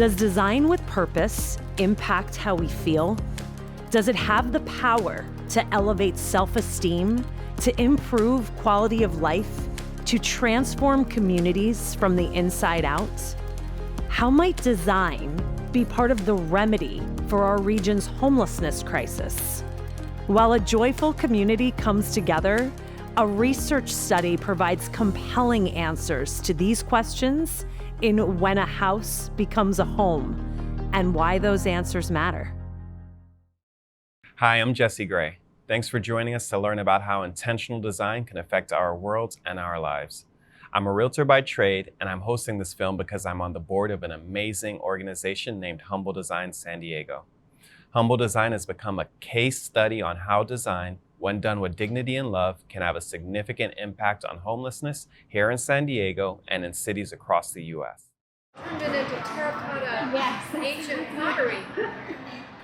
Does design with purpose impact how we feel? Does it have the power to elevate self-esteem, to improve quality of life, to transform communities from the inside out? How might design be part of the remedy for our region's homelessness crisis? While a joyful community comes together, a research study provides compelling answers to these questions in When a House Becomes a Home, and why those answers matter. Hi, I'm Jexsi Grey. Thanks for joining us to learn about how intentional design can affect our worlds and our lives. I'm a realtor by trade, and I'm hosting this film because I'm on the board of an amazing organization named Humble Design San Diego. Humble Design has become a case study on how design, when done with dignity and love, can have a significant impact on homelessness here in San Diego and in cities across the U.S. Turned it into terracotta, ancient pottery.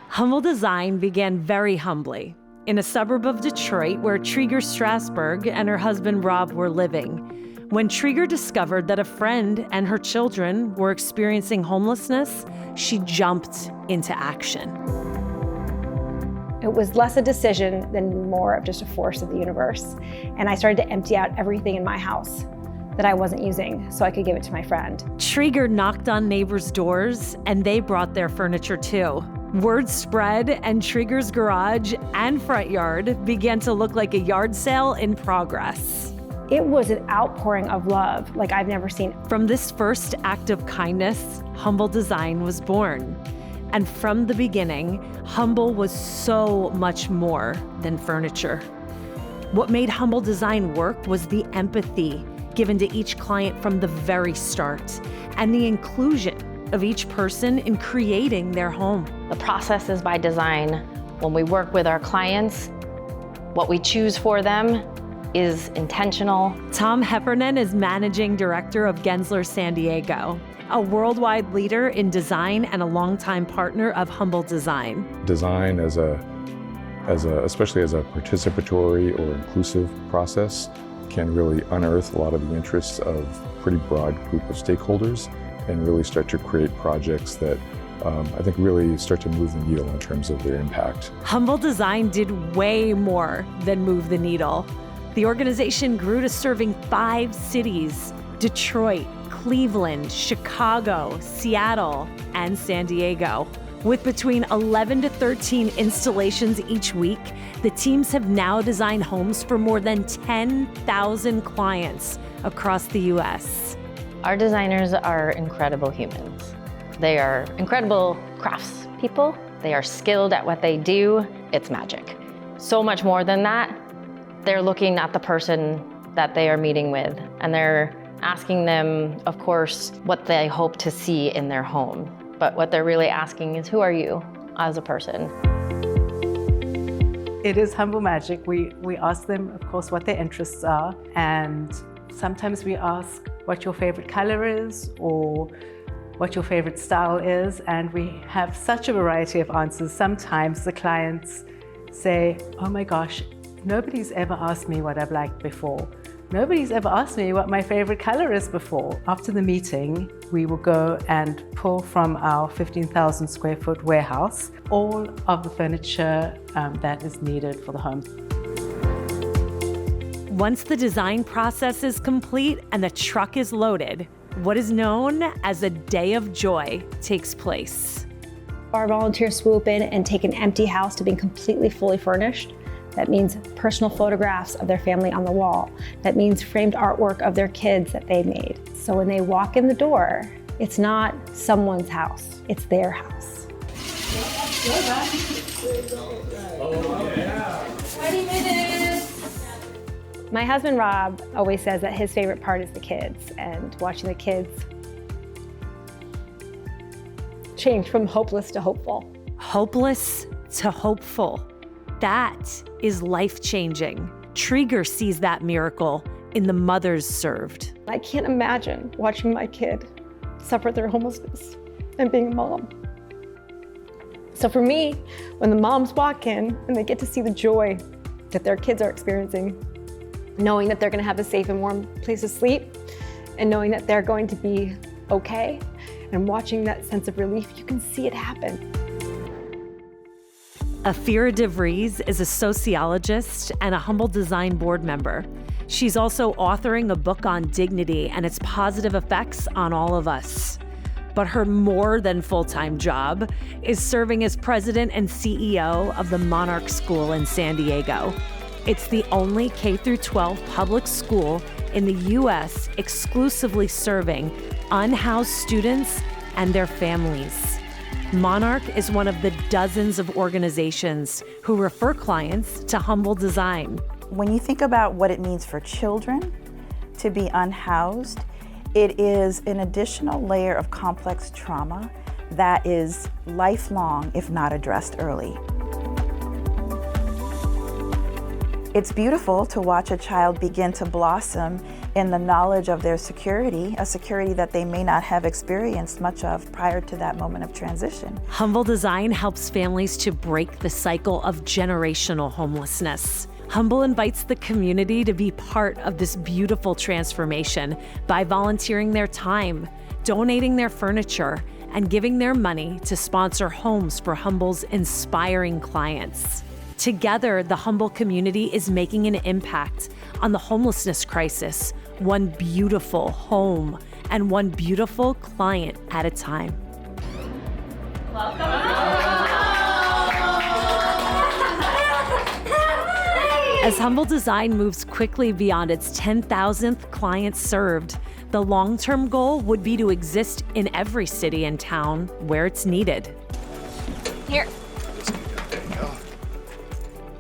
Humble Design began very humbly in a suburb of Detroit where Trigger Strasberg and her husband Rob were living. When Trigger discovered that a friend and her children were experiencing homelessness, she jumped into action. It was less a decision than more of just a force of the universe. And I started to empty out everything in my house that I wasn't using so I could give it to my friend. Trigger knocked on neighbors' doors and they brought their furniture too. Word spread and Trigger's garage and front yard began to look like a yard sale in progress. It was an outpouring of love like I've never seen. From this first act of kindness, Humble Design was born. And from the beginning, Humble was so much more than furniture. What made Humble Design work was the empathy given to each client from the very start and the inclusion of each person in creating their home. The process is by design. When we work with our clients, what we choose for them is intentional. Tom Heffernan is Managing Director of Gensler San Diego, a worldwide leader in design and a longtime partner of Humble Design. Design especially as a participatory or inclusive process can really unearth a lot of the interests of a pretty broad group of stakeholders and really start to create projects that I think really start to move the needle in terms of their impact. Humble Design did way more than move the needle. The organization grew to serving 5 cities: Detroit, Cleveland, Chicago, Seattle, and San Diego. With between 11 to 13 installations each week, the teams have now designed homes for more than 10,000 clients across the U.S. Our designers are incredible humans. They are incredible craftspeople. They are skilled at what they do. It's magic. So much more than that, they're looking at the person that they are meeting with, and they're asking them, of course, what they hope to see in their home. But what they're really asking is, who are you as a person? It is humble magic. We ask them, of course, what their interests are, and sometimes we ask what your favorite color is or what your favorite style is, and we have such a variety of answers. Sometimes the clients say, oh my gosh, nobody's ever asked me what I've liked before. Nobody's ever asked me what my favorite color is before. After the meeting, we will go and pull from our 15,000 square foot warehouse all of the furniture that is needed for the home. Once the design process is complete and the truck is loaded, what is known as a day of joy takes place. Our volunteers swoop in and take an empty house to being completely fully furnished. That means personal photographs of their family on the wall. That means framed artwork of their kids that they made. So when they walk in the door, it's not someone's house, it's their house. 20 minutes. My husband, Rob, always says that his favorite part is the kids and watching the kids change from hopeless to hopeful. Hopeless to hopeful. That is life-changing. Trigger sees that miracle in the mothers served. I can't imagine watching my kid suffer their homelessness and being a mom. So for me, when the moms walk in and they get to see the joy that their kids are experiencing, knowing that they're gonna have a safe and warm place to sleep, and knowing that they're going to be okay, and watching that sense of relief, you can see it happen. Afira DeVries is a sociologist and a Humble Design board member. She's also authoring a book on dignity and its positive effects on all of us. But her more than full-time job is serving as president and CEO of the Monarch School in San Diego. It's the only K-12 public school in the U.S. exclusively serving unhoused students and their families. Monarch is one of the dozens of organizations who refer clients to Humble Design. When you think about what it means for children to be unhoused, it is an additional layer of complex trauma that is lifelong if not addressed early. It's beautiful to watch a child begin to blossom in the knowledge of their security, a security that they may not have experienced much of prior to that moment of transition. Humble Design helps families to break the cycle of generational homelessness. Humble invites the community to be part of this beautiful transformation by volunteering their time, donating their furniture, and giving their money to sponsor homes for Humble's inspiring clients. Together, the Humble community is making an impact on the homelessness crisis, one beautiful home and one beautiful client at a time. As Humble Design moves quickly beyond its 10,000th client served, the long-term goal would be to exist in every city and town where it's needed. Here.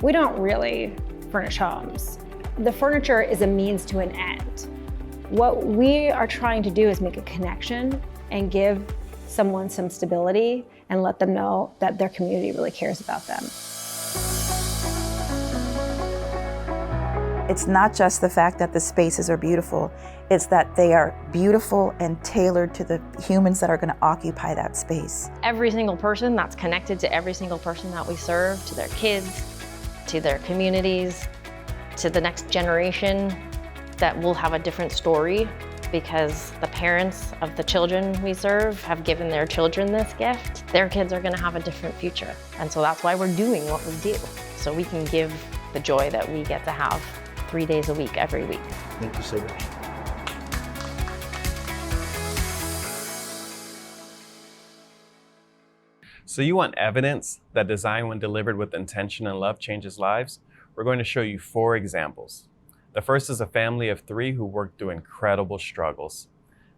We don't really furnish homes. The furniture is a means to an end. What we are trying to do is make a connection and give someone some stability and let them know that their community really cares about them. It's not just the fact that the spaces are beautiful, it's that they are beautiful and tailored to the humans that are going to occupy that space. Every single person that's connected to every single person that we serve, to their kids, to their communities, to the next generation, that will have a different story because the parents of the children we serve have given their children this gift. Their kids are gonna have a different future. And so that's why we're doing what we do, so we can give the joy that we get to have 3 days a week, every week. Thank you so much. So you want evidence that design, when delivered with intention and love, changes lives? We're going to show you 4 examples. The first is a family of 3 who worked through incredible struggles.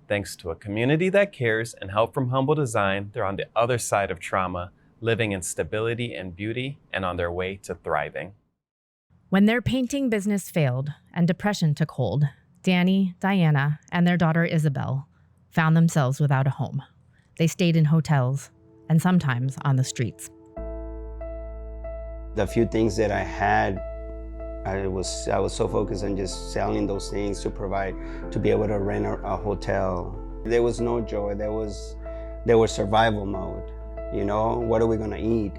Thanks to a community that cares and help from Humble Design, they're on the other side of trauma, living in stability and beauty, and on their way to thriving. When their painting business failed and depression took hold, Danny, Diana, and their daughter Isabel found themselves without a home. They stayed in hotels and sometimes on the streets. The few things that I had, I was so focused on just selling those things to be able to rent a hotel. There was no joy. There was survival mode. You know, what are we gonna eat?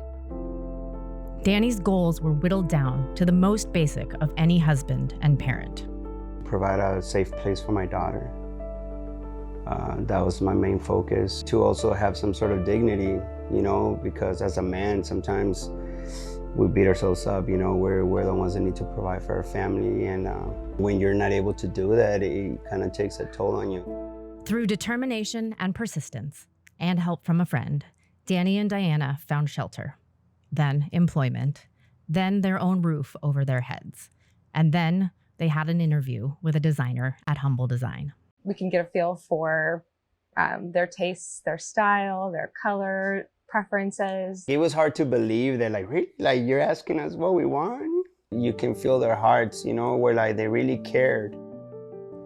Danny's goals were whittled down to the most basic of any husband and parent. Provide a safe place for my daughter. That was my main focus. To also have some sort of dignity, you know, because as a man, sometimes we beat ourselves up, you know, we're the ones that need to provide for our family. And when you're not able to do that, it kind of takes a toll on you. Through determination and persistence and help from a friend, Danny and Diana found shelter, then employment, then their own roof over their heads. And then they had an interview with a designer at Humble Design. We can get a feel for their tastes, their style, their color preferences. It was hard to believe that, like, really, like, you're asking us what we want? You can feel their hearts, you know, where like they really cared.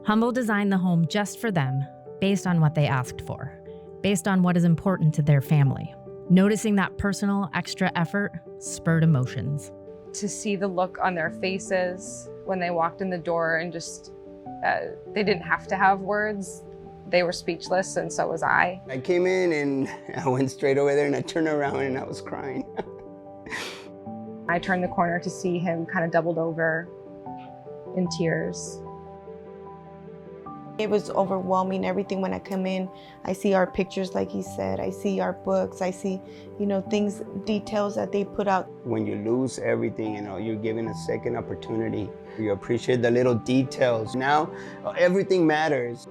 Humble designed the home just for them, based on what they asked for, based on what is important to their family. Noticing that personal extra effort spurred emotions. To see the look on their faces when they walked in the door and just, they didn't have to have words. They were speechless, and so was I. I came in and I went straight over there and I turned around and I was crying. I turned the corner to see him kind of doubled over in tears. It was overwhelming. Everything when I come in, I see our pictures, like he said. I see our books. I see, things, details that they put out. When you lose everything, you're given a second opportunity. You appreciate the little details. Now, everything matters.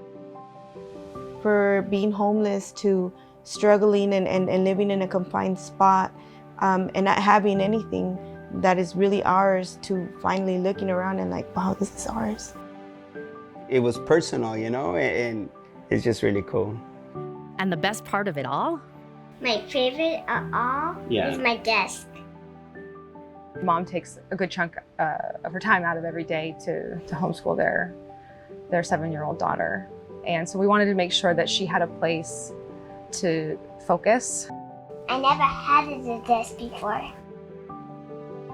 For being homeless to struggling and living in a confined spot and not having anything that is really ours, to finally looking around and like, wow, this is ours. It was personal, and it's just really cool. And the best part of it all? My favorite of all is my desk. Mom takes a good chunk of her time out of every day to homeschool their 7-year-old daughter. And so we wanted to make sure that she had a place to focus. I never had a desk before.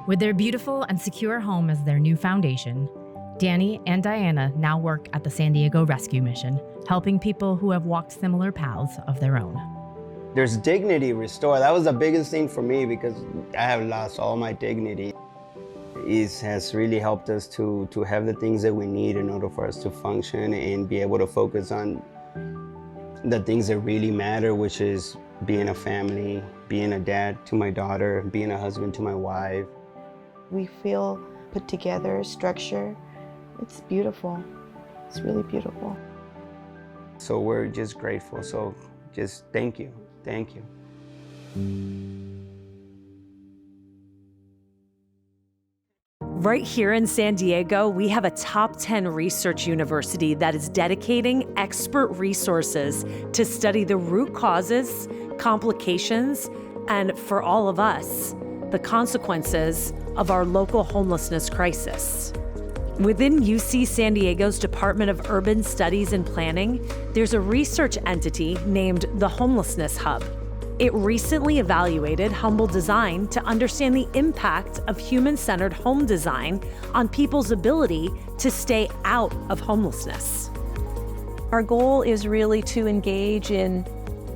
With their beautiful and secure home as their new foundation, Danny and Diana now work at the San Diego Rescue Mission, helping people who have walked similar paths of their own. There's dignity restored. That was the biggest thing for me because I have lost all my dignity. It has really helped us to have the things that we need in order for us to function and be able to focus on the things that really matter, which is being a family, being a dad to my daughter, being a husband to my wife. We feel put together, structure. It's beautiful. It's really beautiful. So we're just grateful. So just thank you. Thank you. Right here in San Diego, we have a top 10 research university that is dedicating expert resources to study the root causes, complications, and for all of us, the consequences of our local homelessness crisis. Within UC San Diego's Department of Urban Studies and Planning, there's a research entity named the Homelessness Hub. It recently evaluated humble design to understand the impact of human-centered home design on people's ability to stay out of homelessness. Our goal is really to engage in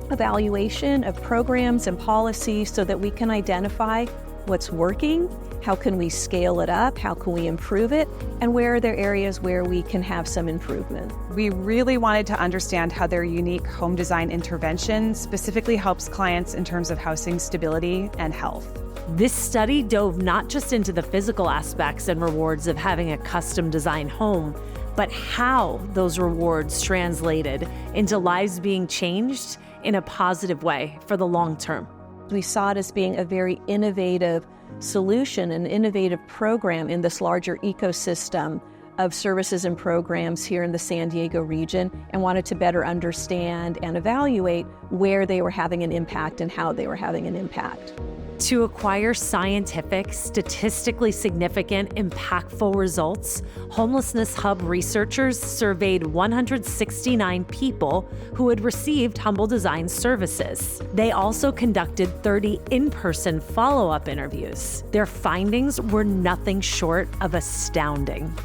evaluation of programs and policies so that we can identify what's working, how can we scale it up, how can we improve it, and where are there areas where we can have some improvement. We really wanted to understand how their unique home design intervention specifically helps clients in terms of housing stability and health. This study dove not just into the physical aspects and rewards of having a custom designed home, but how those rewards translated into lives being changed in a positive way for the long term. We saw it as being a very innovative solution, an innovative program in this larger ecosystem of services and programs here in the San Diego region, and wanted to better understand and evaluate where they were having an impact and how they were having an impact. To acquire scientific, statistically significant, impactful results, Homelessness Hub researchers surveyed 169 people who had received Humble Design services. They also conducted 30 in-person follow-up interviews. Their findings were nothing short of astounding.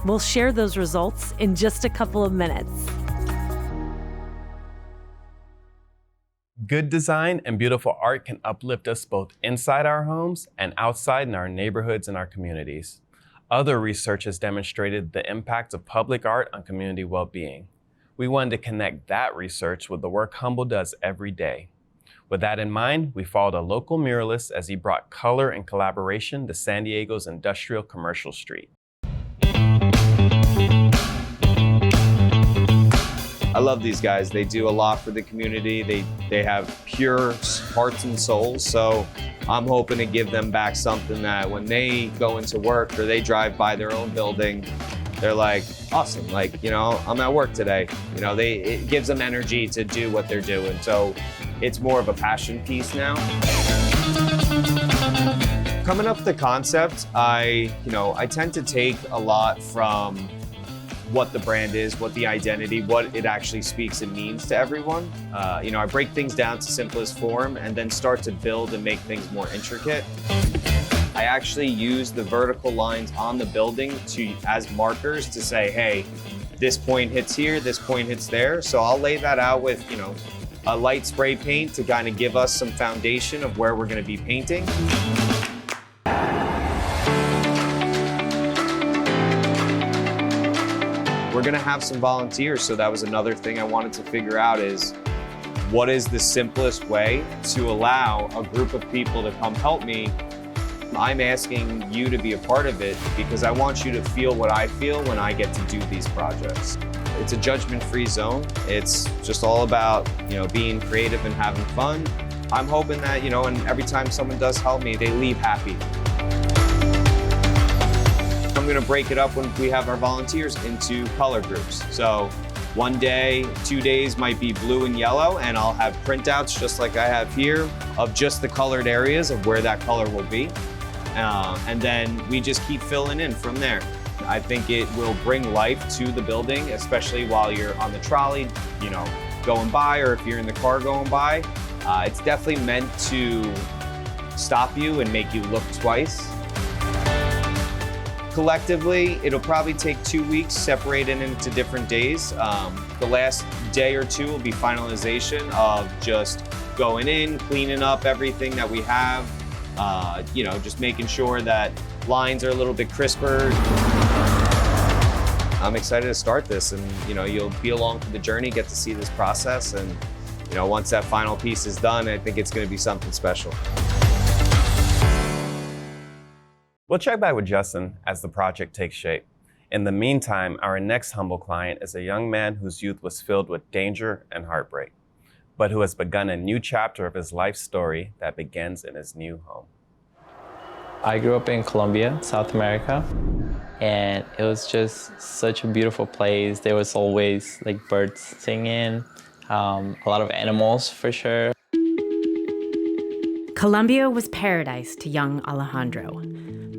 We'll share those results in just a couple of minutes. Good design and beautiful art can uplift us both inside our homes and outside in our neighborhoods and our communities. Other research has demonstrated the impact of public art on community well-being. We wanted to connect that research with the work Humble does every day. With that in mind, we followed a local muralist as he brought color and collaboration to San Diego's industrial commercial street. I love these guys. They do a lot for the community. They have pure hearts and souls. So I'm hoping to give them back something that when they go into work or they drive by their own building, they're like, awesome. Like, I'm at work today. It gives them energy to do what they're doing. So it's more of a passion piece now. Coming up with the concept, I tend to take a lot from what the brand is, what the identity, what it actually speaks and means to everyone. I break things down to simplest form and then start to build and make things more intricate. I actually use the vertical lines on the building as markers to say, hey, this point hits here, this point hits there. So I'll lay that out with, a light spray paint to kind of give us some foundation of where we're going to be painting. We're we're gonna have some volunteers. So that was another thing I wanted to figure out is, what is the simplest way to allow a group of people to come help me? I'm asking you to be a part of it because I want you to feel what I feel when I get to do these projects. It's a judgment-free zone. It's just all about, being creative and having fun. I'm hoping that, and every time someone does help me, they leave happy. I'm gonna break it up when we have our volunteers into color groups. So 1 day, 2 days might be blue and yellow, and I'll have printouts just like I have here of just the colored areas of where that color will be. And then we just keep filling in from there. I think it will bring life to the building, especially while you're on the trolley, going by, or if you're in the car going by. It's definitely meant to stop you and make you look twice. Collectively, it'll probably take 2 weeks, separated into different days. The last day or two will be finalization of just going in, cleaning up everything that we have, just making sure that lines are a little bit crisper. I'm excited to start this, and you'll be along for the journey, get to see this process, and once that final piece is done, I think it's going to be something special. We'll check back with Justin as the project takes shape. In the meantime, our next humble client is a young man whose youth was filled with danger and heartbreak, but who has begun a new chapter of his life story that begins in his new home. I grew up in Colombia, South America, and it was just such a beautiful place. There was always birds singing, a lot of animals for sure. Colombia was paradise to young Alejandro.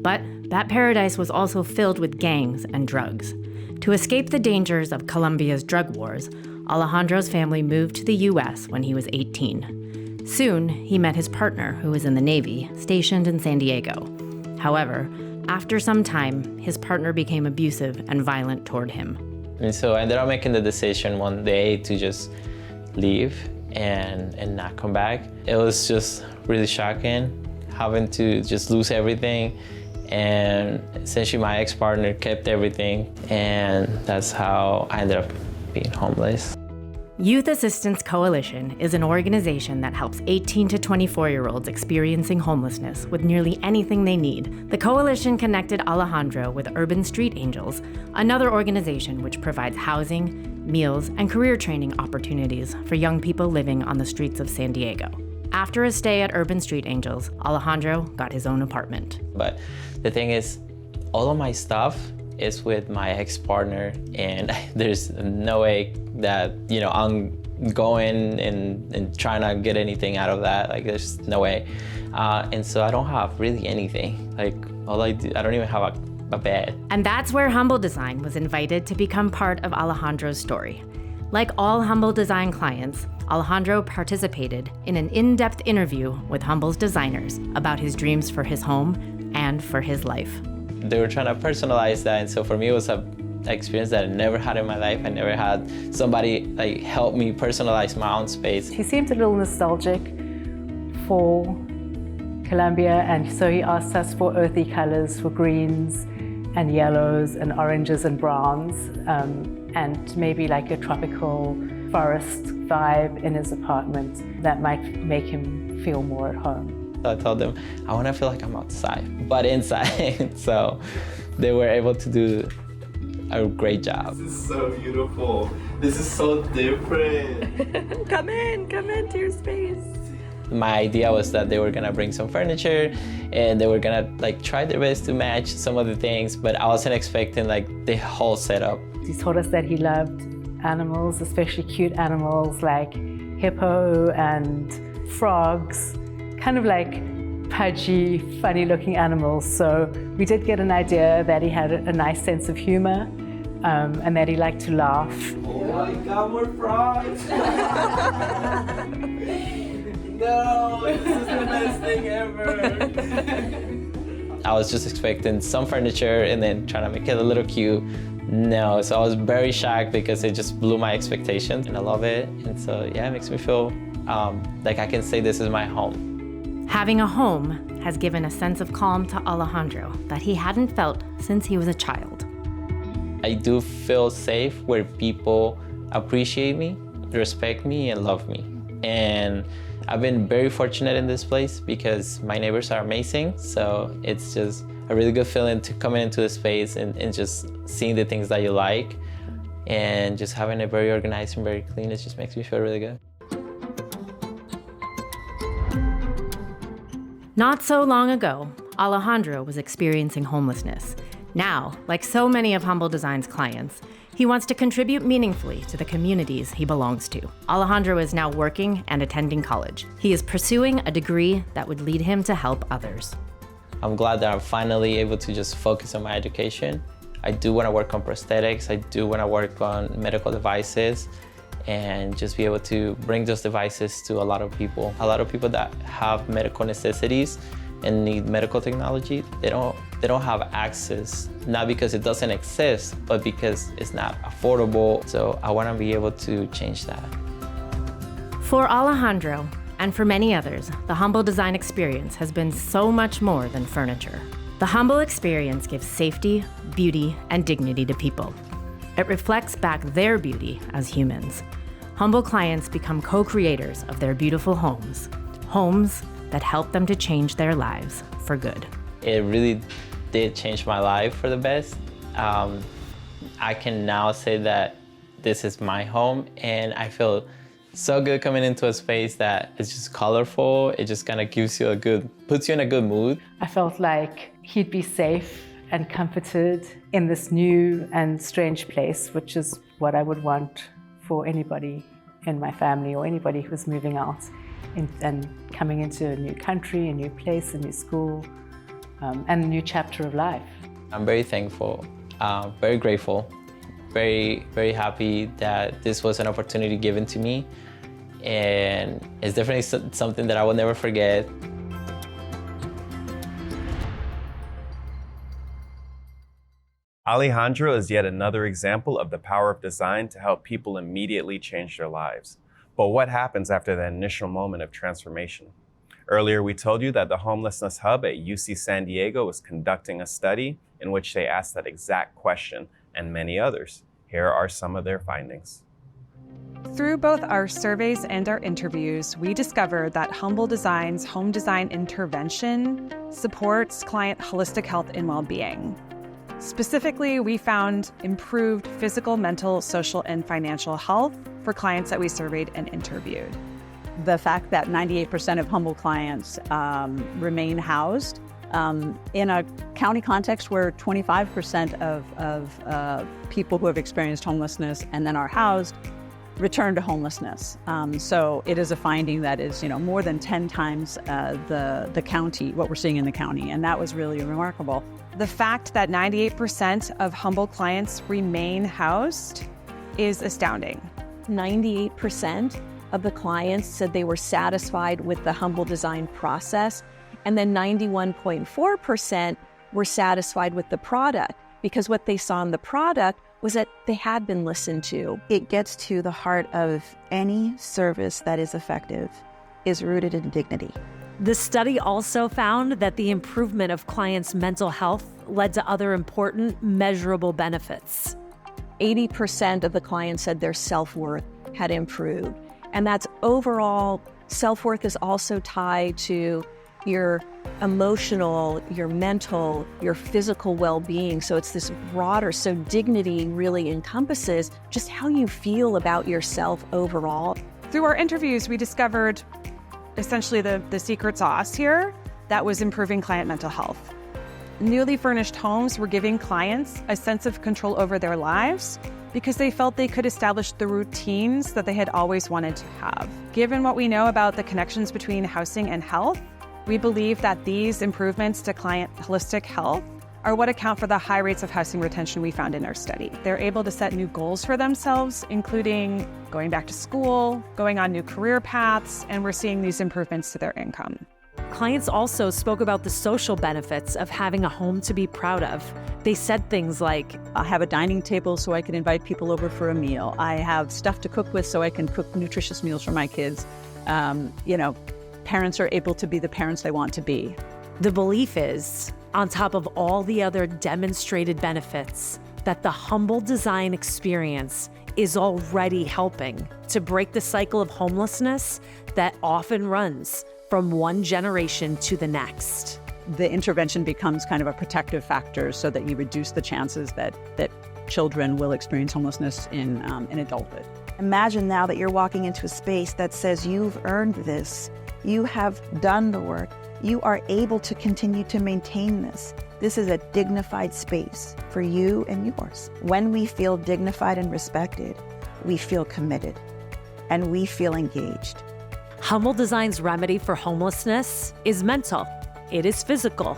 But that paradise was also filled with gangs and drugs. To escape the dangers of Colombia's drug wars, Alejandro's family moved to the US when he was 18. Soon, he met his partner, who was in the Navy, stationed in San Diego. However, after some time, his partner became abusive and violent toward him. And so I ended up making the decision one day to just leave and not come back. It was just really shocking, having to just lose everything. And essentially my ex-partner kept everything, and that's how I ended up being homeless. Youth Assistance Coalition is an organization that helps 18 to 24-year-olds experiencing homelessness with nearly anything they need. The coalition connected Alejandro with Urban Street Angels, another organization which provides housing, meals, and career training opportunities for young people living on the streets of San Diego. After a stay at Urban Street Angels, Alejandro got his own apartment. But the thing is, all of my stuff is with my ex-partner, and there's no way that, I'm going and trying to get anything out of that. There's no way. And so I don't have really anything. All I do, I don't even have a bed. And that's where Humble Design was invited to become part of Alejandro's story. Like all Humble Design clients, Alejandro participated in an in-depth interview with Humble's designers about his dreams for his home and for his life. They were trying to personalize that, and so for me it was an experience that I never had in my life. I never had somebody help me personalize my own space. He seemed a little nostalgic for Colombia, and so he asked us for earthy colors, for greens and yellows and oranges and browns, and maybe a tropical forest vibe in his apartment that might make him feel more at home. I told them, I want to feel like I'm outside, but inside. So they were able to do a great job. This is so beautiful. This is so different. Come in to your space. My idea was that they were gonna bring some furniture and they were gonna try their best to match some of the things, but I wasn't expecting the whole setup. He told us that he loved animals, especially cute animals like hippo and frogs, kind of pudgy, funny-looking animals. So we did get an idea that he had a nice sense of humor, and that he liked to laugh. Oh my God, more frogs! No, this is the best thing ever. I was just expecting some furniture and then trying to make it a little cute. No, so I was very shocked because it just blew my expectations, and I love it. And so yeah, it makes me feel like I can say this is my home. Having a home has given a sense of calm to Alejandro that he hadn't felt since he was a child. I do feel safe where people appreciate me, respect me, and love me. And I've been very fortunate in this place because my neighbors are amazing. So it's just a really good feeling to come into the space and just seeing the things that you like and just having it very organized and very clean. It just makes me feel really good. Not so long ago, Alejandro was experiencing homelessness. Now, like so many of Humble Design's clients, he wants to contribute meaningfully to the communities he belongs to. Alejandro is now working and attending college. He is pursuing a degree that would lead him to help others. I'm glad that I'm finally able to just focus on my education. I do want to work on prosthetics. I do want to work on medical devices and just be able to bring those devices to a lot of people. A lot of people that have medical necessities and need medical technology, they don't have access, not because it doesn't exist, but because it's not affordable. So I want to be able to change that. For Alejandro, and for many others, the Humble Design experience has been so much more than furniture. The Humble experience gives safety, beauty, and dignity to people. It reflects back their beauty as humans. Humble clients become co-creators of their beautiful homes, homes that help them to change their lives for good. It really did change my life for the best. I can now say that this is my home, and I feel so good coming into a space that is just colorful. It just kind of gives you puts you in a good mood. I felt like he'd be safe and comforted in this new and strange place, which is what I would want for anybody in my family or anybody who's moving out and coming into a new country, a new place, a new school, and a new chapter of life. I'm very thankful, very grateful, very, very happy that this was an opportunity given to me. And it's definitely something that I will never forget. Alejandro is yet another example of the power of design to help people immediately change their lives. But what happens after the initial moment of transformation? Earlier, we told you that the Homelessness Hub at UC San Diego was conducting a study in which they asked that exact question and many others. Here are some of their findings. Through both our surveys and our interviews, we discovered that Humble Design's home design intervention supports client holistic health and well-being. Specifically, we found improved physical, mental, social, and financial health for clients that we surveyed and interviewed. The fact that 98% of Humble clients remain housed in a county context where 25% of people who have experienced homelessness and then are housed return to homelessness. So it is a finding that is, more than 10 times the county, what we're seeing in the county, and that was really remarkable. The fact that 98% of Humble clients remain housed is astounding. 98% of the clients said they were satisfied with the Humble Design process, and then 91.4% were satisfied with the product, because what they saw in the product was that they had been listened to. It gets to the heart of any service that is effective, is rooted in dignity. The study also found that the improvement of clients' mental health led to other important, measurable benefits. 80% of the clients said their self-worth had improved. And that's overall, self-worth is also tied to your emotional, your mental, your physical well-being. So it's this broader, so dignity really encompasses just how you feel about yourself overall. Through our interviews, we discovered essentially the secret sauce here that was improving client mental health. Newly furnished homes were giving clients a sense of control over their lives because they felt they could establish the routines that they had always wanted to have. Given what we know about the connections between housing and health, we believe that these improvements to client holistic health are what account for the high rates of housing retention we found in our study. They're able to set new goals for themselves, including going back to school, going on new career paths, and we're seeing these improvements to their income. Clients also spoke about the social benefits of having a home to be proud of. They said things like, I have a dining table so I can invite people over for a meal. I have stuff to cook with so I can cook nutritious meals for my kids. Parents are able to be the parents they want to be. The belief is, on top of all the other demonstrated benefits, that the humble design experience is already helping to break the cycle of homelessness that often runs from one generation to the next. The intervention becomes kind of a protective factor so that you reduce the chances that children will experience homelessness in adulthood. Imagine now that you're walking into a space that says you've earned this, you have done the work, you are able to continue to maintain this. This is a dignified space for you and yours. When we feel dignified and respected, we feel committed and we feel engaged. Humble Design's remedy for homelessness is mental, it is physical.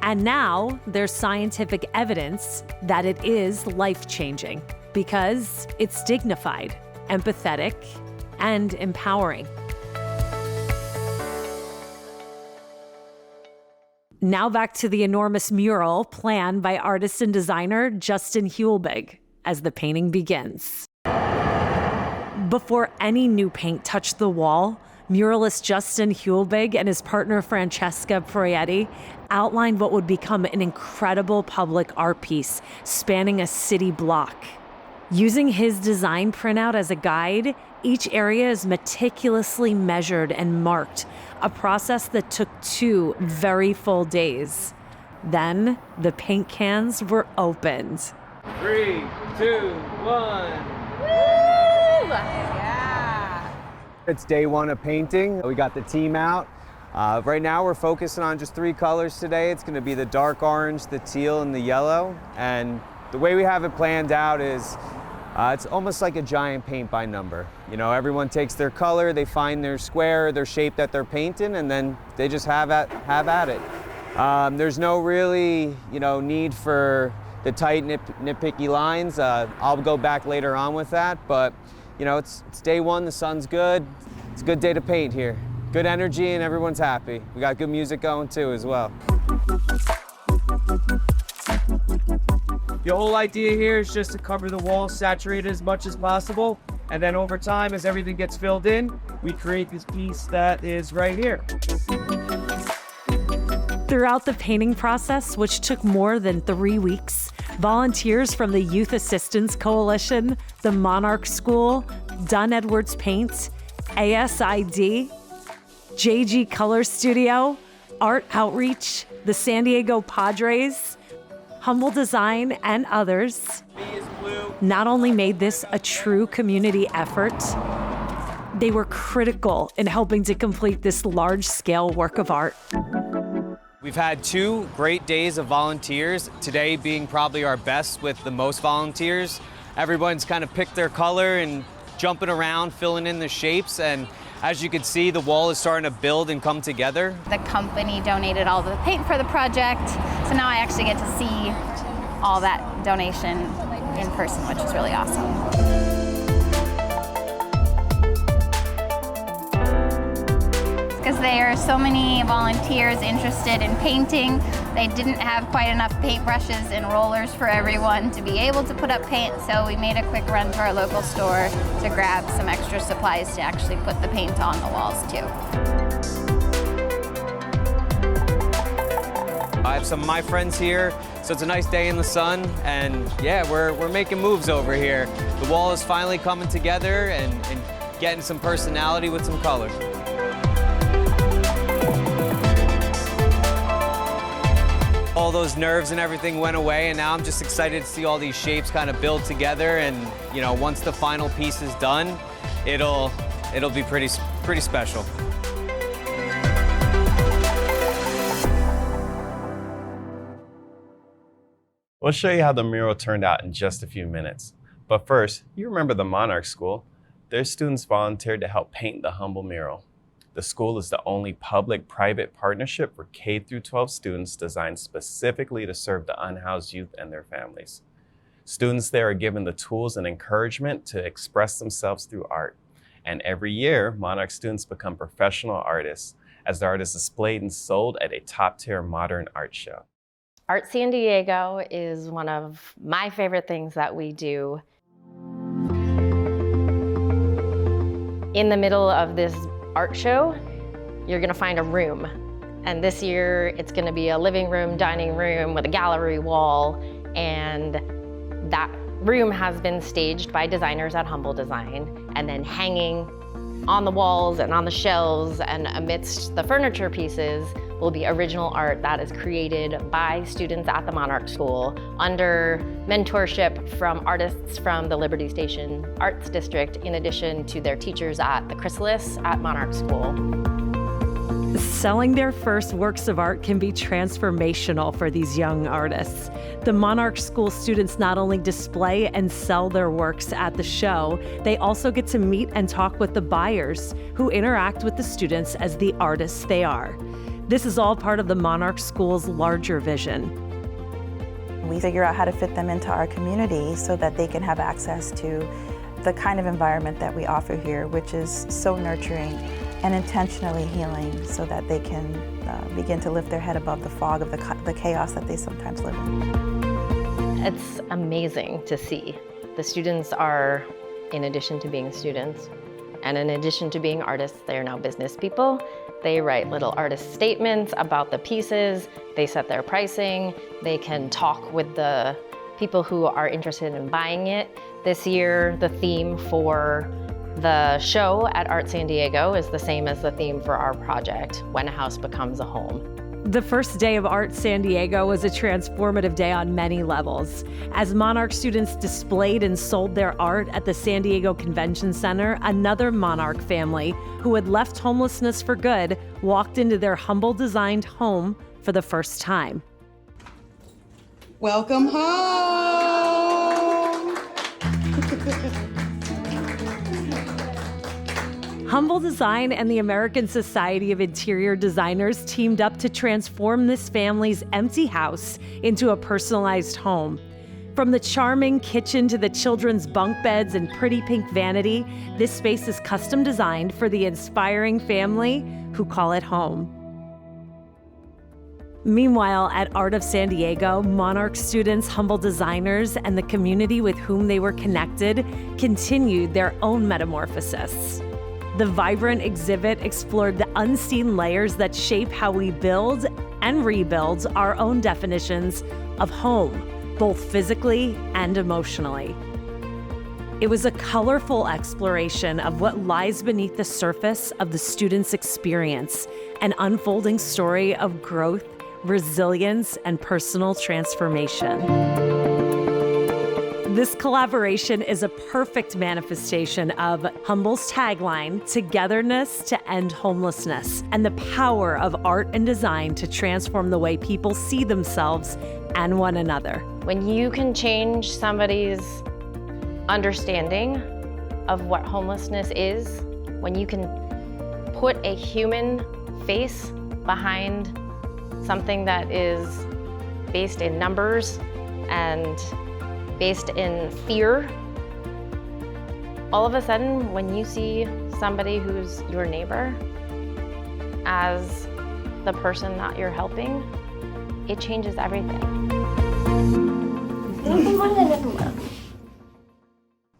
And now there's scientific evidence that it is life-changing because it's dignified, empathetic, and empowering. Now back to the enormous mural planned by artist and designer Justin Hulbig as the painting begins. Before any new paint touched the wall, muralist Justin Hulbig and his partner Francesca Proietti outlined what would become an incredible public art piece spanning a city block. Using his design printout as a guide, each area is meticulously measured and marked, a process that took 2 very full days. Then the paint cans were opened. 3, 2, 1. It's day 1 of painting. We got the team out. Right now we're focusing on just 3 colors today. It's gonna be the dark orange, the teal, and the yellow. And the way we have it planned out is it's almost like a giant paint by number. You know, everyone takes their color, they find their square, their shape that they're painting, and then they just have at it. There's no really, need for the tight nitpicky lines. I'll go back later on with that, but it's day 1, the sun's good. It's a good day to paint here. Good energy and everyone's happy. We got good music going too as well. The whole idea here is just to cover the walls, saturate it as much as possible, and then over time, as everything gets filled in, we create this piece that is right here. Throughout the painting process, which took more than 3 weeks, volunteers from the Youth Assistance Coalition, the Monarch School, Dunn Edwards Paint, ASID, JG Color Studio, Art Outreach, the San Diego Padres, Humble Design, and others not only made this a true community effort, they were critical in helping to complete this large-scale work of art. We've had 2 great days of volunteers, today being probably our best with the most volunteers. Everyone's kind of picked their color and jumping around, filling in the shapes, and as you can see, the wall is starting to build and come together. The company donated all the paint for the project, so now I actually get to see all that donation in person, which is really awesome. Because there are so many volunteers interested in painting, they didn't have quite enough paintbrushes and rollers for everyone to be able to put up paint, so we made a quick run to our local store to grab some extra supplies to actually put the paint on the walls too. I have some of my friends here, so it's a nice day in the sun, and yeah, we're making moves over here. The wall is finally coming together and getting some personality with some color. All those nerves and everything went away, and now I'm just excited to see all these shapes kind of build together, and once the final piece is done, it'll be pretty special. We'll show you how the mural turned out in just a few minutes. But first, you remember the Monarch School. Their students volunteered to help paint the humble mural. The school is the only public-private partnership for K-12 students designed specifically to serve the unhoused youth and their families. Students there are given the tools and encouragement to express themselves through art. And every year, Monarch students become professional artists as their art is displayed and sold at a top-tier modern art show. Art San Diego is one of my favorite things that we do. In the middle of this art show, you're gonna find a room. And this year, it's gonna be a living room, dining room with a gallery wall. And that room has been staged by designers at Humble Design, and then hanging on the walls and on the shelves and amidst the furniture pieces will be original art that is created by students at the Monarch School under mentorship from artists from the Liberty Station Arts District, in addition to their teachers at the Chrysalis at Monarch School. Selling their first works of art can be transformational for these young artists. The Monarch School students not only display and sell their works at the show, they also get to meet and talk with the buyers who interact with the students as the artists they are. This is all part of the Monarch School's larger vision. We figure out how to fit them into our community so that they can have access to the kind of environment that we offer here, which is so nurturing and intentionally healing, so that they can begin to lift their head above the fog of the chaos that they sometimes live in. It's amazing to see. The students are, in addition to being students, and in addition to being artists, they are now business people. They write little artist statements about the pieces, they set their pricing, they can talk with the people who are interested in buying it. This year, the theme for the show at Art San Diego is the same as the theme for our project, When a House Becomes a Home. The first day of Art San Diego was a transformative day on many levels. As Monarch students displayed and sold their art at the San Diego Convention Center, another Monarch family who had left homelessness for good walked into their humble designed home for the first time. Welcome home! Humble Design and the American Society of Interior Designers teamed up to transform this family's empty house into a personalized home. From the charming kitchen to the children's bunk beds and pretty pink vanity, this space is custom designed for the inspiring family who call it home. Meanwhile, at Art of San Diego, Monarch students, humble designers, and the community with whom they were connected continued their own metamorphosis. The vibrant exhibit explored the unseen layers that shape how we build and rebuild our own definitions of home, both physically and emotionally. It was a colorful exploration of what lies beneath the surface of the students' experience, an unfolding story of growth, resilience, and personal transformation. This collaboration is a perfect manifestation of Humble's tagline, "Togetherness to End Homelessness," and the power of art and design to transform the way people see themselves and one another. When you can change somebody's understanding of what homelessness is, when you can put a human face behind something that is based in numbers and based in fear, all of a sudden, when you see somebody who's your neighbor as the person that you're helping, it changes everything.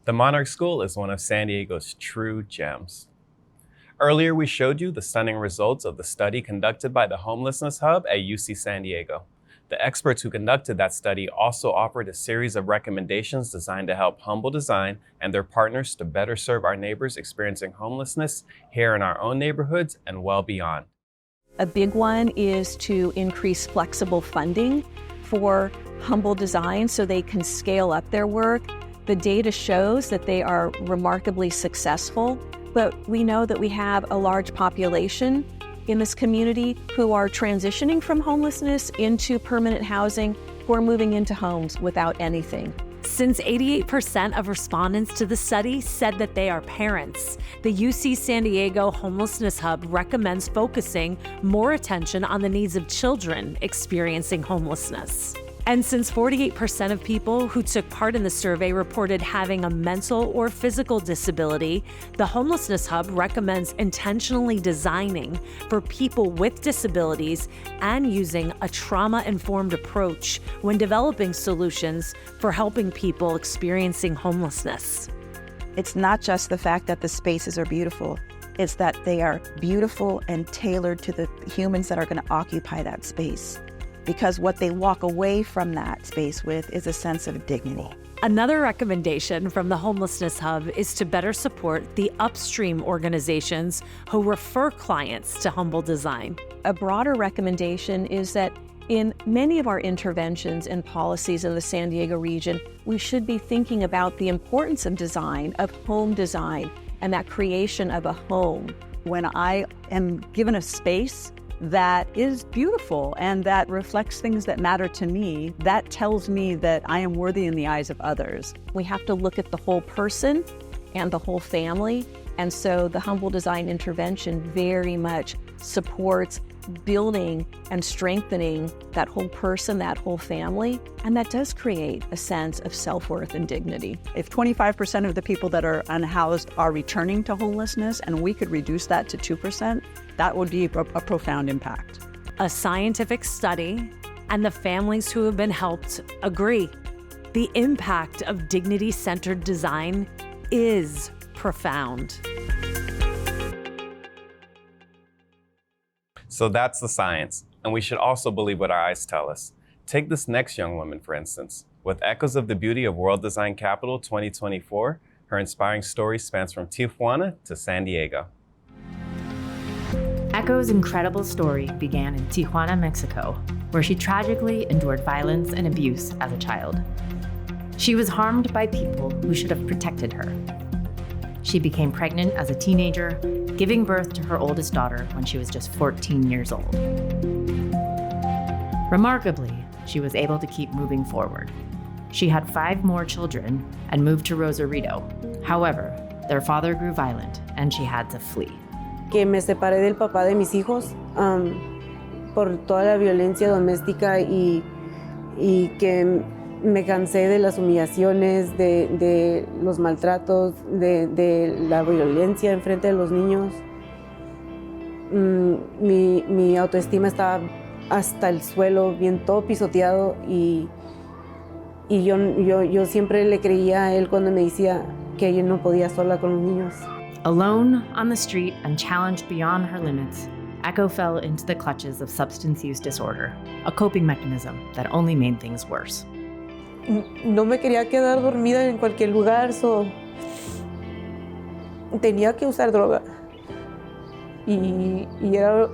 The Monarch School is one of San Diego's true gems. Earlier, we showed you the stunning results of the study conducted by the Homelessness Hub at UC San Diego. The experts who conducted that study also offered a series of recommendations designed to help Humble Design and their partners to better serve our neighbors experiencing homelessness here in our own neighborhoods and well beyond. A big one is to increase flexible funding for Humble Design so they can scale up their work. The data shows that they are remarkably successful, but we know that we have a large population in this community who are transitioning from homelessness into permanent housing, who are moving into homes without anything. Since 88% of respondents to the study said that they are parents, the UC San Diego Homelessness Hub recommends focusing more attention on the needs of children experiencing homelessness. And since 48% of people who took part in the survey reported having a mental or physical disability, the Homelessness Hub recommends intentionally designing for people with disabilities and using a trauma-informed approach when developing solutions for helping people experiencing homelessness. It's not just the fact that the spaces are beautiful, it's that they are beautiful and tailored to the humans that are going to occupy that space. because what they walk away from that space with is a sense of dignity. Another recommendation from the Homelessness Hub is to better support the upstream organizations who refer clients to Humble Design. A broader recommendation is that in many of our interventions and policies in the San Diego region, we should be thinking about the importance of design, of home design, and that creation of a home. When I am given a space that is beautiful and that reflects things that matter to me, that tells me that I am worthy in the eyes of others. We have to look at the whole person and the whole family, and so the Humble Design intervention very much supports building and strengthening that whole person, that whole family, and that does create a sense of self-worth and dignity. If 25% of the people that are unhoused are returning to homelessness and we could reduce that to 2%, that would be a profound impact. A scientific study and the families who have been helped agree. The impact of dignity-centered design is profound. So that's the science, and we should also believe what our eyes tell us. Take this next young woman, for instance. With Echoes of the Beauty of World Design Capital 2024, her inspiring story spans from Tijuana to San Diego. Echo's incredible story began in Tijuana, Mexico, where she tragically endured violence and abuse as a child. She was harmed by people who should have protected her. She became pregnant as a teenager, giving birth to her oldest daughter when she was just 14 years old. Remarkably, she was able to keep moving forward. She had 5 more children and moved to Rosarito. However, their father grew violent and she had to flee. Que me separé del papá de mis hijos por toda la violencia doméstica y que me cansé de las humillaciones, de los maltratos, de la violencia enfrente de los niños. Mi autoestima estaba hasta el suelo, bien todo pisoteado y yo siempre le creía a él cuando me decía que yo no podía sola con los niños. Alone on the street and challenged beyond her limits, Echo fell into the clutches of substance use disorder, a coping mechanism that only made things worse. No me quería quedar dormida en cualquier lugar, so tenía que usar droga. Y era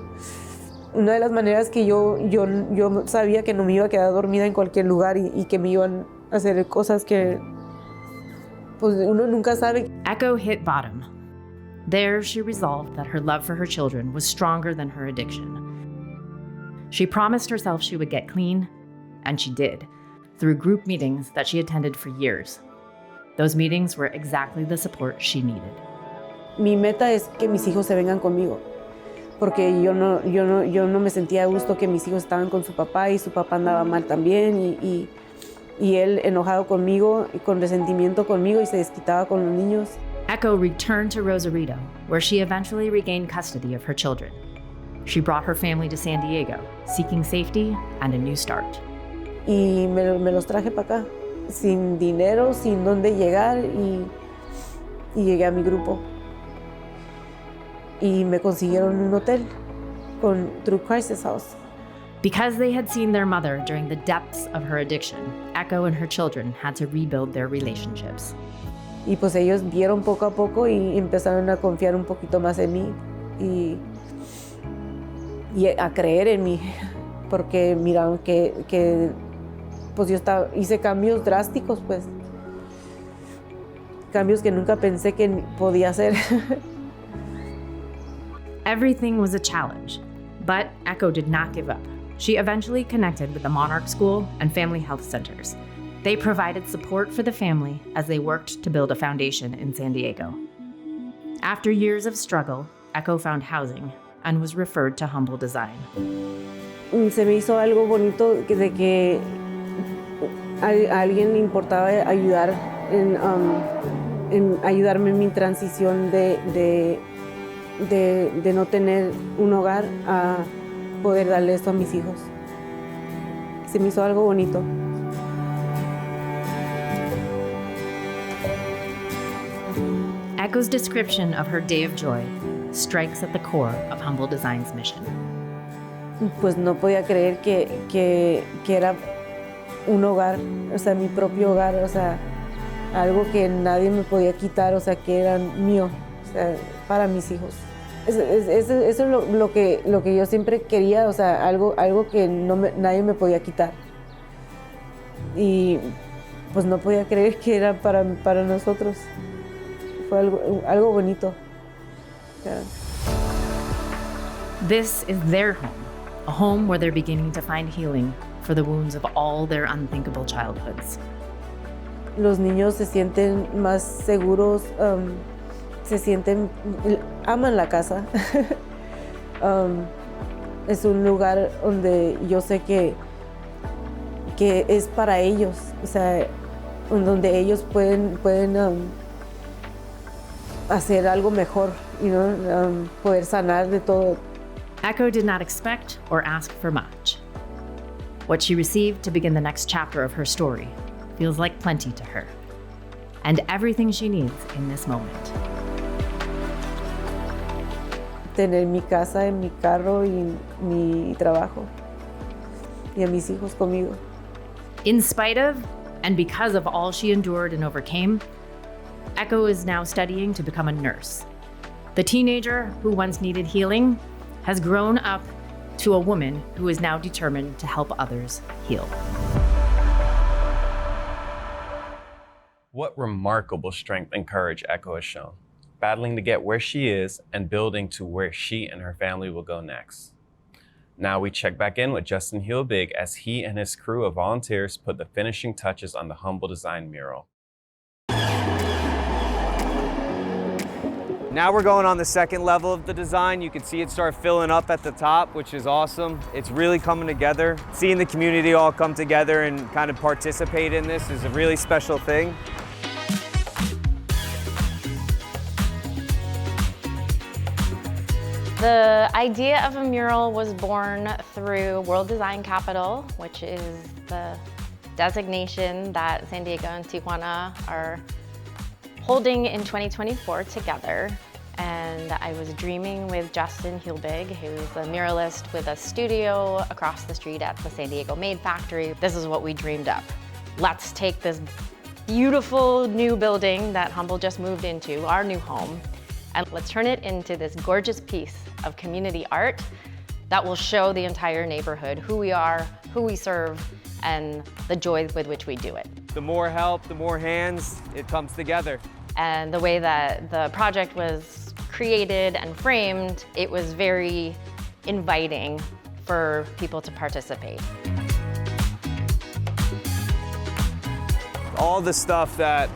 una de las maneras que yo sabía que no me iba a quedar dormida en cualquier lugar y que me iban a hacer cosas que pues uno nunca sabe. Echo hit bottom. There, she resolved that her love for her children was stronger than her addiction. She promised herself she would get clean, and she did, through group meetings that she attended for years. Those meetings were exactly the support she needed. Mi meta es que mis hijos se vengan conmigo, porque yo no me sentía a gusto que mis hijos estaban con su papá y su papá andaba mal también y él enojado conmigo y con resentimiento conmigo y se desquitaba con los niños. Echo returned to Rosarito, where she eventually regained custody of her children. She brought her family to San Diego, seeking safety and a new start. Y me los traje para acá, sin dinero, sin dónde llegar y llegué a mi grupo. Y me consiguieron un hotel through Crisis House. Because they had seen their mother during the depths of her addiction, Echo and her children had to rebuild their relationships. Y pues ellos vieron poco a poco y empezaron a confiar un poquito más en mí y a creer en mí, porque miraron que pues yo hice cambios drásticos, pues cambios que nunca pensé que podía hacer. Everything was a challenge, but Echo did not give up. She eventually connected with the Monarch School and family health centers. They provided support for the family as they worked to build a foundation in San Diego. After years of struggle, Echo found housing and was referred to Humble Design. Se me hizo algo bonito de que a alguien le importaba ayudar en ayudarme en mi transición de no tener un hogar a poder darle esto a mis hijos. Se me hizo algo bonito. Echo's description of her day of joy strikes at the core of Humble Design's mission. pues no podía creer que era un hogar, o sea, mi propio hogar, o sea, algo que nadie me podía quitar, o sea, que era mío, o sea, para mis hijos. Eso es lo que yo siempre quería, o sea, algo que nadie me podía quitar. Y pues no podía creer que era para nosotros. Fue algo bonito. Yeah. This is their home, a home where they're beginning to find healing for the wounds of all their unthinkable childhoods. Los niños se sienten más seguros, aman la casa. Es un lugar donde yo sé que es para ellos, o sea, donde ellos pueden hacer algo mejor, poder sanar de todo. Echo did not expect or ask for much. What she received to begin the next chapter of her story feels like plenty to her, and everything she needs in this moment. Tener mi casa, mi carro y mi trabajo, y a mis hijos conmigo. In spite of, and because of all she endured and overcame, Echo is now studying to become a nurse. The teenager who once needed healing has grown up to a woman who is now determined to help others heal. What remarkable strength and courage Echo has shown, battling to get where she is and building to where she and her family will go next. Now we check back in with Justin Hilbig as he and his crew of volunteers put the finishing touches on the Humble Design mural. Now we're going on the second level of the design. You can see it start filling up at the top, which is awesome. It's really coming together. Seeing the community all come together and kind of participate in this is a really special thing. The idea of a mural was born through World Design Capital, which is the designation that San Diego and Tijuana are holding in 2024 together. And I was dreaming with Justin Hilbig, who's a muralist with a studio across the street at the San Diego Made Factory. This is what we dreamed up. Let's take this beautiful new building that Humble just moved into, our new home, and let's turn it into this gorgeous piece of community art that will show the entire neighborhood who we are, who we serve, and the joy with which we do it. The more help, the more hands, it comes together. And the way that the project was created and framed, it was very inviting for people to participate. All the stuff that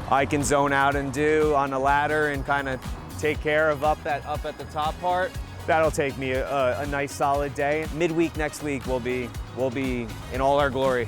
I can zone out and do on a ladder and kind of take care of up at the top part, that'll take me a nice solid day. Midweek next week we'll be in all our glory.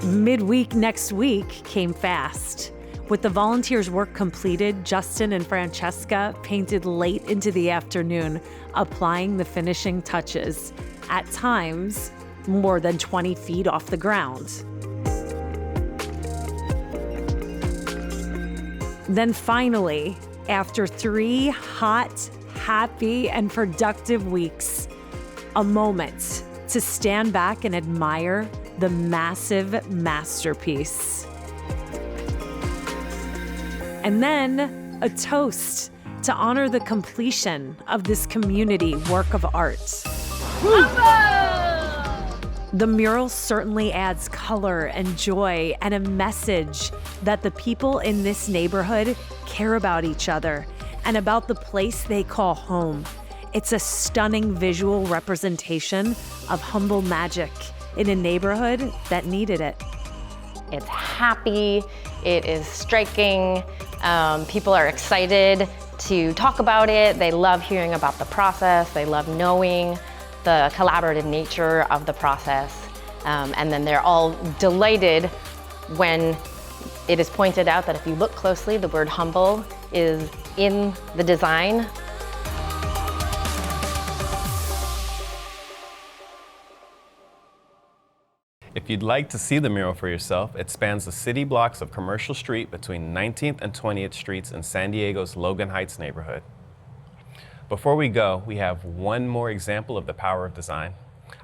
Midweek next week came fast. With the volunteers' work completed, Justin and Francesca painted late into the afternoon, applying the finishing touches, at times more than 20 feet off the ground. Then finally, after 3 hot, happy, and productive weeks, a moment to stand back and admire the massive masterpiece. And then a toast to honor the completion of this community work of art. The mural certainly adds color and joy and a message that the people in this neighborhood care about each other and about the place they call home. It's a stunning visual representation of Humble magic in a neighborhood that needed it. It's happy, it is striking, people are excited to talk about it, they love hearing about the process, they love knowing the collaborative nature of the process, and then they're all delighted when it is pointed out that if you look closely, the word humble is in the design. If you'd like to see the mural for yourself, it spans the city blocks of Commercial Street between 19th and 20th Streets in San Diego's Logan Heights neighborhood. Before we go, we have one more example of the power of design.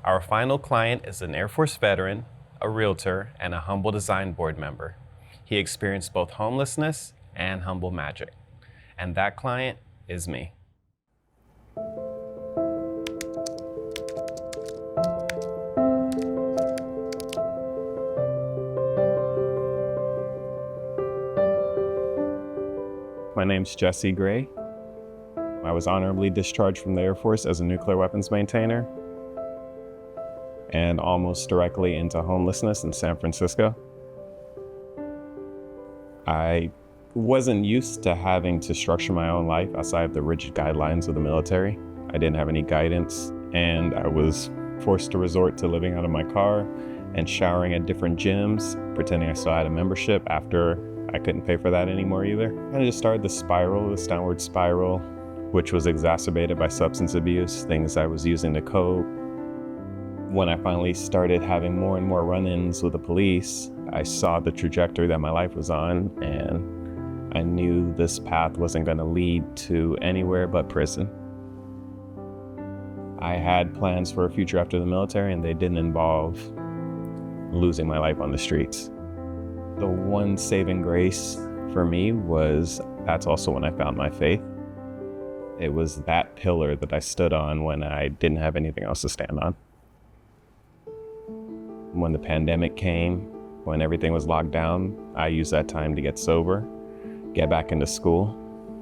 Our final client is an Air Force veteran, a realtor, and a Humble Design board member. He experienced both homelessness and humble magic. And that client is me. My name's Jexsi Grey. I was honorably discharged from the Air Force as a nuclear weapons maintainer and almost directly into homelessness in San Francisco. I wasn't used to having to structure my own life outside of the rigid guidelines of the military. I didn't have any guidance, and I was forced to resort to living out of my car and showering at different gyms, pretending I still had a membership after I couldn't pay for that anymore either. And I just started this downward spiral, which was exacerbated by substance abuse, things I was using to cope. When I finally started having more and more run-ins with the police, I saw the trajectory that my life was on, and I knew this path wasn't going to lead to anywhere but prison. I had plans for a future after the military, and they didn't involve losing my life on the streets. The one saving grace for me was that's also when I found my faith. It was that pillar that I stood on when I didn't have anything else to stand on. When the pandemic came, when everything was locked down, I used that time to get sober, get back into school.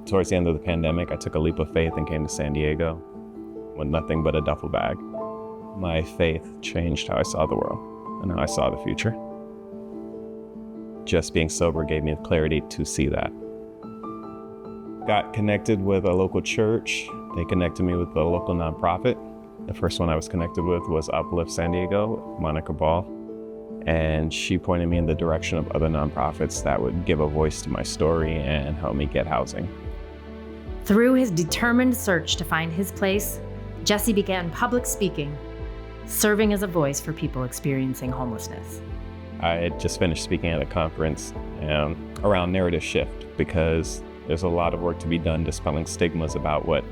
Towards the end of the pandemic, I took a leap of faith and came to San Diego with nothing but a duffel bag. My faith changed how I saw the world and how I saw the future. Just being sober gave me the clarity to see that. Got connected with a local church. They connected me with a local nonprofit. The first one I was connected with was Uplift San Diego, Monica Ball. And she pointed me in the direction of other nonprofits that would give a voice to my story and help me get housing. Through his determined search to find his place, Jexsi began public speaking, serving as a voice for people experiencing homelessness. I had just finished speaking at a conference around narrative shift, because there's a lot of work to be done dispelling stigmas about what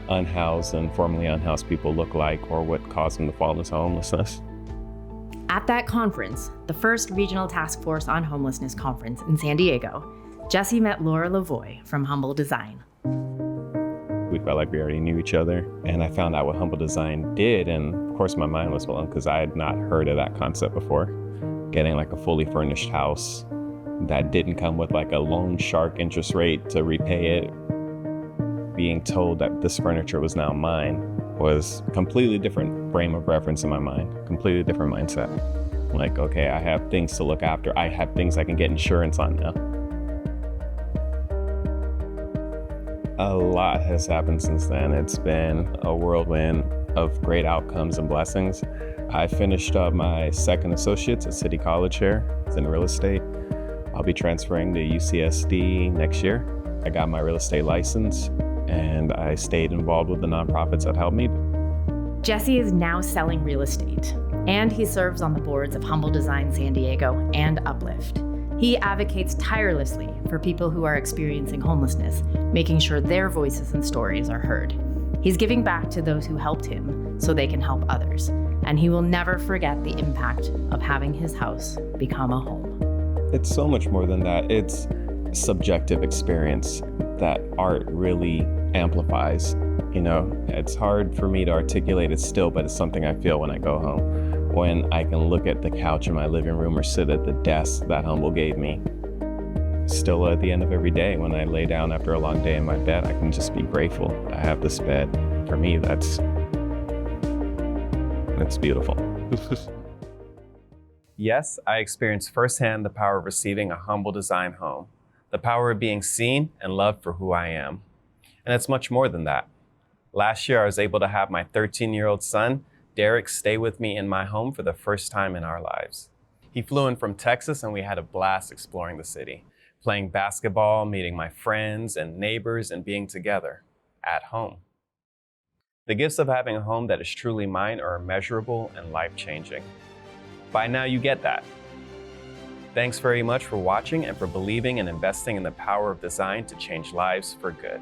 unhoused and formerly unhoused people look like or what caused them to fall into homelessness. At that conference, the first Regional Task Force on Homelessness conference in San Diego, Jexsi met Laura Lavoie from Humble Design. We felt like we already knew each other, and I found out what Humble Design did, and of course my mind was blown because I had not heard of that concept before. Getting like a fully furnished house that didn't come with like a loan shark interest rate to repay it. Being told that this furniture was now mine was a completely different frame of reference in my mind, completely different mindset. Like, okay, I have things to look after. I have things I can get insurance on now. A lot has happened since then. It's been a whirlwind of great outcomes and blessings. I finished up my second associates at City College here. It's in real estate. I'll be transferring to UCSD next year. I got my real estate license, and I stayed involved with the nonprofits that helped me. Jexsi is now selling real estate, and he serves on the boards of Humble Design San Diego and Uplift. He advocates tirelessly for people who are experiencing homelessness, making sure their voices and stories are heard. He's giving back to those who helped him so they can help others, and he will never forget the impact of having his house become a home. It's so much more than that. It's subjective experience that art really amplifies. You know, it's hard for me to articulate it still, but it's something I feel when I go home. When I can look at the couch in my living room or sit at the desk that Humble gave me. Still at the end of every day, when I lay down after a long day in my bed, I can just be grateful I have this bed. For me, that's beautiful. Yes, I experienced firsthand the power of receiving a Humble Design home, the power of being seen and loved for who I am. And it's much more than that. Last year, I was able to have my 13-year-old son, Derek, stay with me in my home for the first time in our lives. He flew in from Texas, and we had a blast exploring the city, playing basketball, meeting my friends and neighbors, and being together at home. The gifts of having a home that is truly mine are immeasurable and life-changing. By now you get that. Thanks very much for watching and for believing and investing in the power of design to change lives for good.